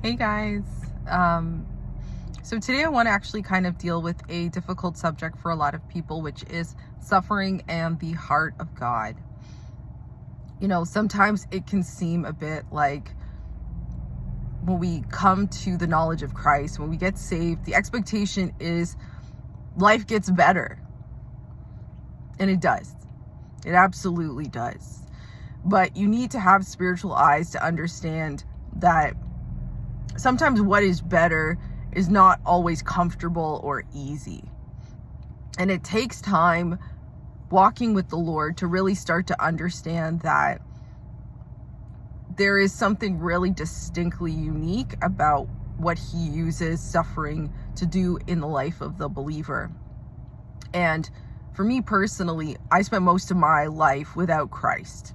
Hey guys. So today I want to actually kind of deal with a difficult subject for a lot of people, which is suffering and the heart of God. Sometimes it can seem a bit like when we come to the knowledge of Christ, when we get saved, the expectation is life gets better. And it does. It absolutely does. But you need to have spiritual eyes to understand that sometimes what is better is not always comfortable or easy. And it takes time walking with the Lord to really start to understand that there is something really distinctly unique about what He uses suffering to do in the life of the believer. And for me personally, I spent most of my life without Christ.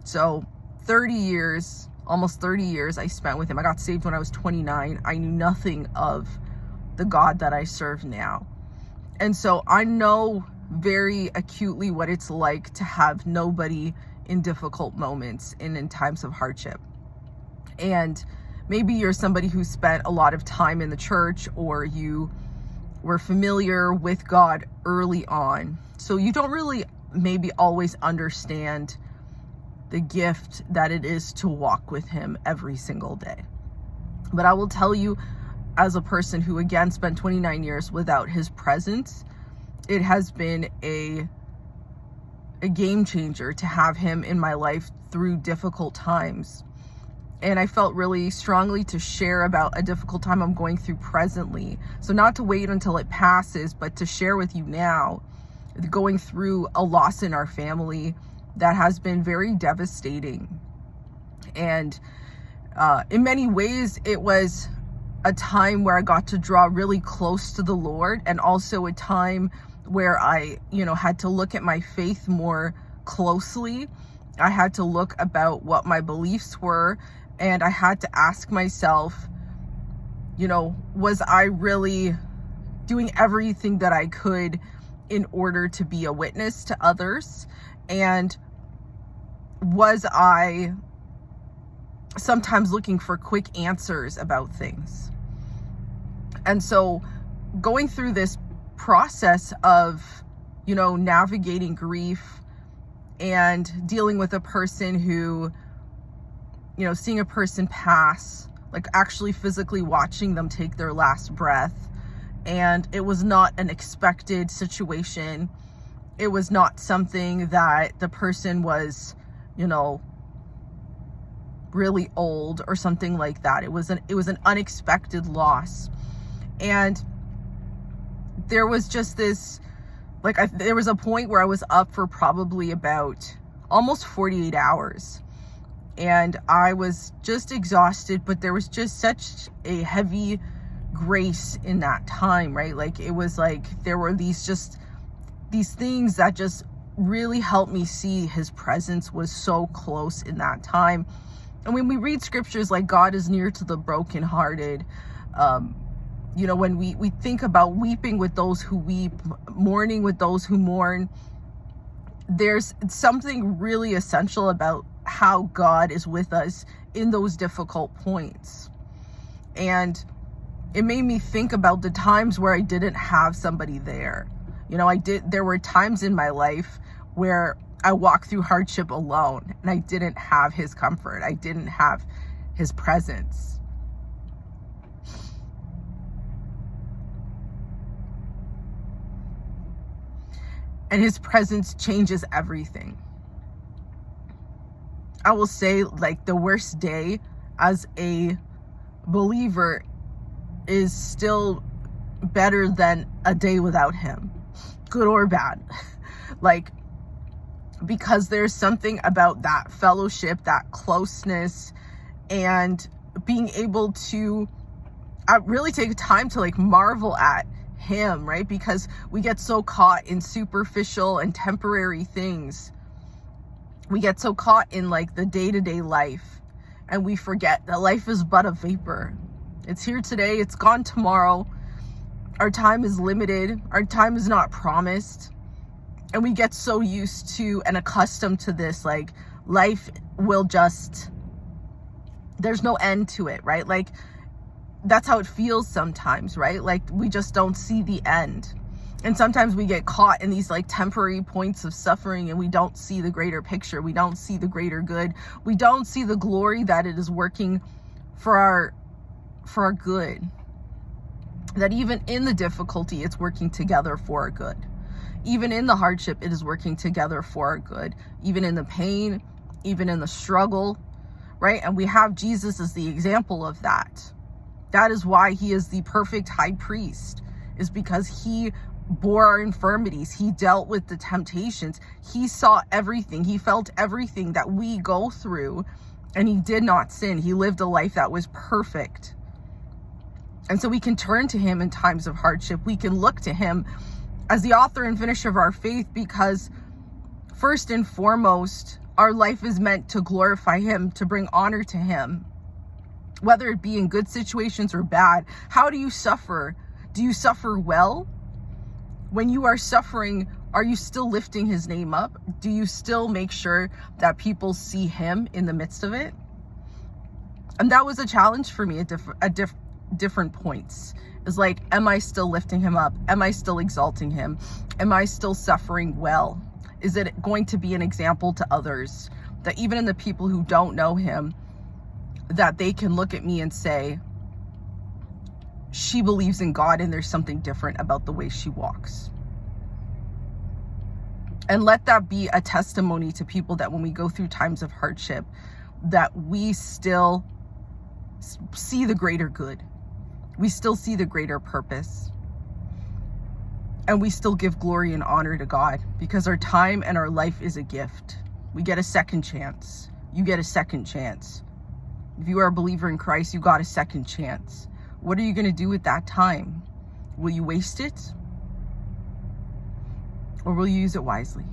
So 30 years, almost 30 years I spent with Him. I got saved when I was 29. I knew nothing of the God that I serve now. And so I know very acutely what it's like to have nobody in difficult moments and in times of hardship. And maybe you're somebody who spent a lot of time in the church, or you were familiar with God early on. So you don't really maybe always understand the gift that it is to walk with Him every single day. But I will tell you, as a person who again spent 29 years without His presence, it has been a game changer to have Him in my life through difficult times. And I felt really strongly to share about a difficult time I'm going through presently. So not to wait until it passes, but to share with you now, going through a loss in our family that has been very devastating. And in many ways, it was a time where I got to draw really close to the Lord, and also a time where I, had to look at my faith more closely. I had to look about what my beliefs were, and I had to ask myself, was I really doing everything that I could in order to be a witness to others? And was I sometimes looking for quick answers about things? And so going through this process of, navigating grief and dealing with a person who, seeing a person pass, like actually physically watching them take their last breath. And it was not an expected situation. It was not something that the person was, really old or something like that. It was an unexpected loss. And there was just this, there was a point where I was up for probably about almost 48 hours. And I was just exhausted, but there was just such a heavy grace in that time, right? It was like there were these things that just really helped me see His presence was so close in that time. And when we read scriptures like God is near to the brokenhearted, when we think about weeping with those who weep, mourning with those who mourn, there's something really essential about how God is with us in those difficult points. And it made me think about the times where I didn't have somebody there. There were times in my life where I walked through hardship alone, and I didn't have His comfort. I didn't have His presence. And His presence changes everything. I will say, the worst day as a believer is still better than a day without Him, good or bad. Because there's something about that fellowship, that closeness, and being able to really take time to marvel at Him, right? Because we get so caught in superficial and temporary things. We get so caught in the day-to-day life, and we forget that life is but a vapor. It's here today, it's gone tomorrow. Our time is limited. Our time is not promised. And we get so used to and accustomed to this, life will just, there's no end to it, right? that's how it feels sometimes, right? Like we just don't see the end. And sometimes we get caught in these like temporary points of suffering and we don't see the greater picture. We don't see the greater good. We don't see the glory that it is working for our good. That even in the difficulty, it's working together for our good. Even in the hardship, it is working together for our good. Even in the pain, even in the struggle, right? And we have Jesus as the example of that. That is why he is the perfect high priest, is because he bore our infirmities. He dealt with the temptations. He saw everything. He felt everything that we go through, and he did not sin. He lived a life that was perfect. And so we can turn to him in times of hardship. We can look to him as the author and finisher of our faith, because first and foremost, our life is meant to glorify him, to bring honor to him, whether it be in good situations or bad. How do you suffer? Do you suffer well? When you are suffering, are you still lifting his name up? Do you still make sure that people see him in the midst of it? And that was a challenge for me at different points. Is like, am I still lifting him up? Am I still exalting him? Am I still suffering well? Is it going to be an example to others, that even in the people who don't know him, that they can look at me and say, she believes in God and there's something different about the way she walks. And let that be a testimony to people, that when we go through times of hardship, that we still see the greater good. We still see the greater purpose. And we still give glory and honor to God, because our time and our life is a gift. We get a second chance. You get a second chance. If you are a believer in Christ, you got a second chance. What are you going to do with that time? Will you waste it? Or will you use it wisely?